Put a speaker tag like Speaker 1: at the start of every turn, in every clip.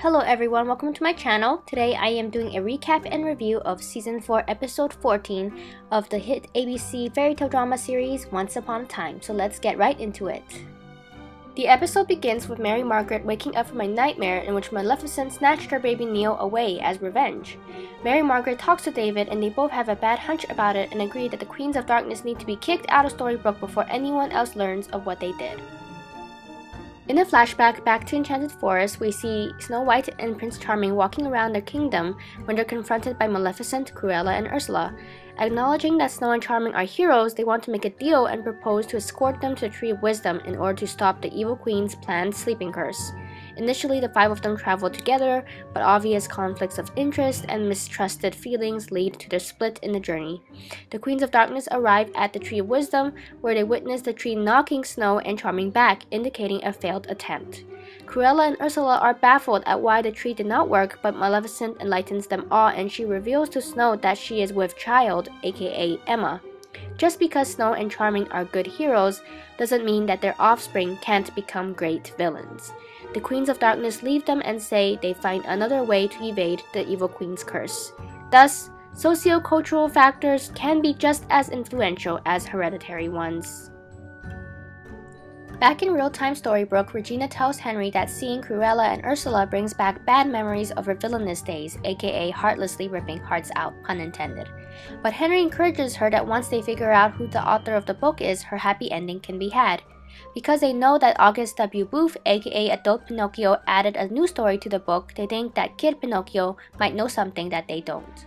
Speaker 1: Hello everyone, welcome to my channel. Today I am doing a recap and review of Season 4, Episode 14 of the hit ABC fairy tale drama series Once Upon a Time, so let's get right into it. The episode begins with Mary Margaret waking up from a nightmare in which Maleficent snatched her baby Neil away as revenge. Mary Margaret talks to David and they both have a bad hunch about it and agree that the Queens of Darkness need to be kicked out of Storybrooke before anyone else learns of what they did. In a flashback back to Enchanted Forest, we see Snow White and Prince Charming walking around their kingdom when they're confronted by Maleficent, Cruella, and Ursula. Acknowledging that Snow and Charming are heroes, they want to make a deal and propose to escort them to the Tree of Wisdom in order to stop the evil queen's planned sleeping curse. Initially, the five of them travel together, but obvious conflicts of interest and mistrusted feelings lead to their split in the journey. The Queens of Darkness arrive at the Tree of Wisdom, where they witness the tree knocking Snow and Charming back, indicating a failed attempt. Cruella and Ursula are baffled at why the tree did not work, but Maleficent enlightens them all and she reveals to Snow that she is with child, aka Emma. Just because Snow and Charming are good heroes doesn't mean that their offspring can't become great villains. The Queens of Darkness leave them and say they find another way to evade the evil queen's curse. Thus, socio-cultural factors can be just as influential as hereditary ones. Back in real-time Storybrooke, Regina tells Henry that seeing Cruella and Ursula brings back bad memories of her villainous days, aka heartlessly ripping hearts out, pun intended. But Henry encourages her that once they figure out who the author of the book is, her happy ending can be had. Because they know that August W. Booth, aka Adult Pinocchio, added a new story to the book, they think that Kid Pinocchio might know something that they don't.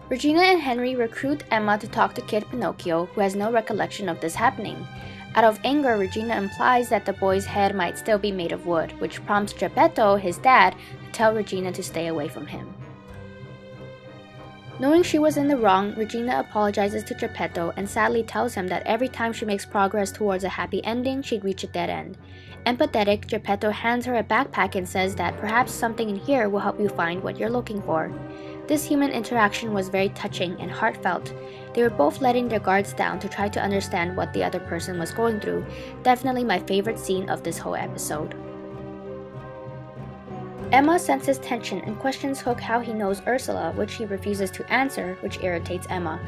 Speaker 1: Regina and Henry recruit Emma to talk to Kid Pinocchio, who has no recollection of this happening. Out of anger, Regina implies that the boy's head might still be made of wood, which prompts Geppetto, his dad, to tell Regina to stay away from him. Knowing she was in the wrong, Regina apologizes to Geppetto and sadly tells him that every time she makes progress towards a happy ending, she'd reach a dead end. Empathetic, Geppetto hands her a backpack and says that perhaps something in here will help you find what you're looking for. This human interaction was very touching and heartfelt. They were both letting their guards down to try to understand what the other person was going through. Definitely my favorite scene of this whole episode. Emma senses tension and questions Hook how he knows Ursula, which he refuses to answer, which irritates Emma.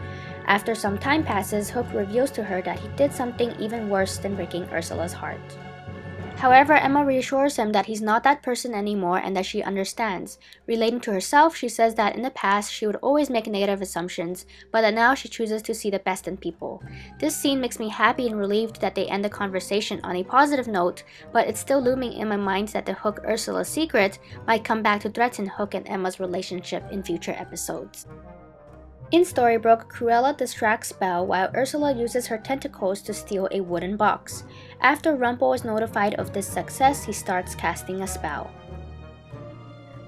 Speaker 1: After some time passes, Hook reveals to her that he did something even worse than breaking Ursula's heart. However, Emma reassures him that he's not that person anymore and that she understands. Relating to herself, she says that in the past she would always make negative assumptions, but that now she chooses to see the best in people. This scene makes me happy and relieved that they end the conversation on a positive note, but it's still looming in my mind that the Hook-Ursula secret might come back to threaten Hook and Emma's relationship in future episodes. In Storybrooke, Cruella distracts Belle while Ursula uses her tentacles to steal a wooden box. After Rumple is notified of this success, he starts casting a spell.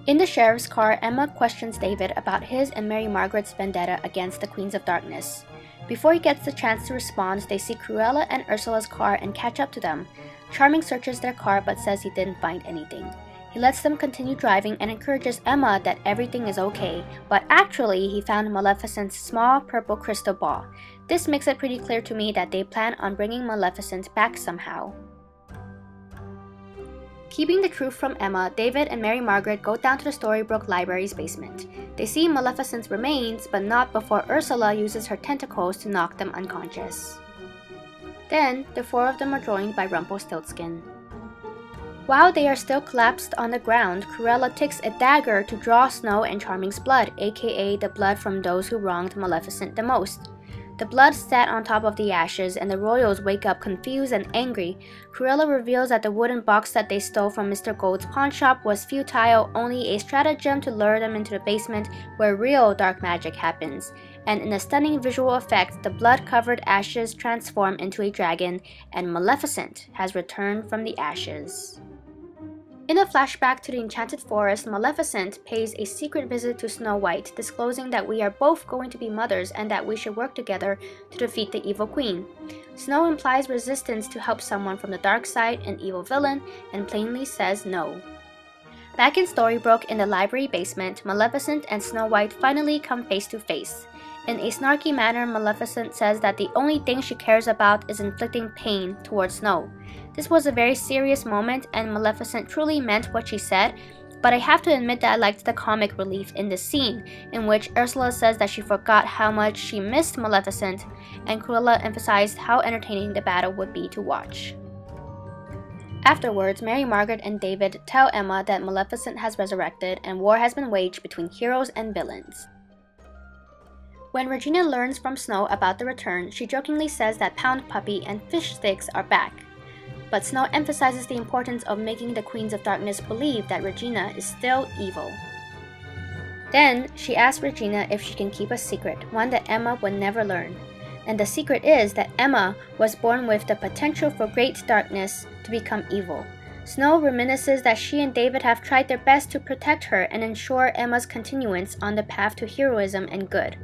Speaker 1: In the sheriff's car, Emma questions David about his and Mary Margaret's vendetta against the Queens of Darkness. Before he gets the chance to respond, they see Cruella and Ursula's car and catch up to them. Charming searches their car but says he didn't find anything. He lets them continue driving and encourages Emma that everything is okay, but actually he found Maleficent's small purple crystal ball. This makes it pretty clear to me that they plan on bringing Maleficent back somehow. Keeping the truth from Emma, David and Mary Margaret go down to the Storybrooke Library's basement. They see Maleficent's remains, but not before Ursula uses her tentacles to knock them unconscious. Then, the four of them are joined by Rumpelstiltskin. While they are still collapsed on the ground, Cruella takes a dagger to draw Snow and Charming's blood, aka the blood from those who wronged Maleficent the most. The blood sat on top of the ashes and the royals wake up confused and angry. Cruella reveals that the wooden box that they stole from Mr. Gold's pawn shop was futile, only a stratagem to lure them into the basement where real dark magic happens. And in a stunning visual effect, the blood-covered ashes transform into a dragon and Maleficent has returned from the ashes. In a flashback to the Enchanted Forest, Maleficent pays a secret visit to Snow White, disclosing that we are both going to be mothers and that we should work together to defeat the evil queen. Snow implies resistance to help someone from the dark side, an evil villain, and plainly says no. Back in Storybrooke in the library basement, Maleficent and Snow White finally come face to face. In a snarky manner, Maleficent says that the only thing she cares about is inflicting pain towards Snow. This was a very serious moment, and Maleficent truly meant what she said, but I have to admit that I liked the comic relief in this scene, in which Ursula says that she forgot how much she missed Maleficent, and Cruella emphasized how entertaining the battle would be to watch. Afterwards, Mary Margaret and David tell Emma that Maleficent has resurrected and war has been waged between heroes and villains. When Regina learns from Snow about the return, she jokingly says that Pound Puppy and Fish Sticks are back. But Snow emphasizes the importance of making the Queens of Darkness believe that Regina is still evil. Then, she asks Regina if she can keep a secret, one that Emma would never learn. And the secret is that Emma was born with the potential for great darkness to become evil. Snow reminisces that she and David have tried their best to protect her and ensure Emma's continuance on the path to heroism and good.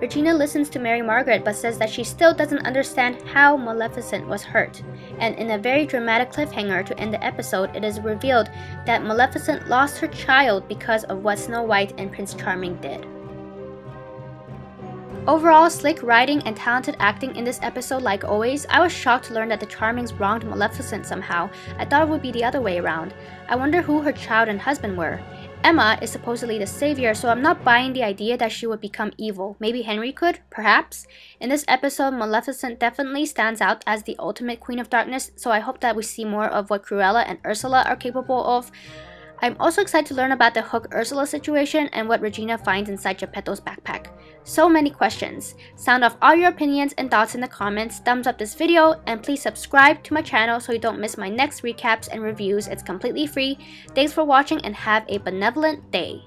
Speaker 1: Regina listens to Mary Margaret but says that she still doesn't understand how Maleficent was hurt. And in a very dramatic cliffhanger to end the episode, it is revealed that Maleficent lost her child because of what Snow White and Prince Charming did. Overall, slick writing and talented acting in this episode like always. I was shocked to learn that the Charmings wronged Maleficent somehow. I thought it would be the other way around. I wonder who her child and husband were. Emma is supposedly the savior, so I'm not buying the idea that she would become evil. Maybe Henry could? Perhaps? In this episode, Maleficent definitely stands out as the ultimate Queen of Darkness, so I hope that we see more of what Cruella and Ursula are capable of. I'm also excited to learn about the Hook Ursula situation and what Regina finds inside Geppetto's backpack. So many questions. Sound off all your opinions and thoughts in the comments, thumbs up this video, and please subscribe to my channel so you don't miss my next recaps and reviews. It's completely free. Thanks for watching and have a benevolent day.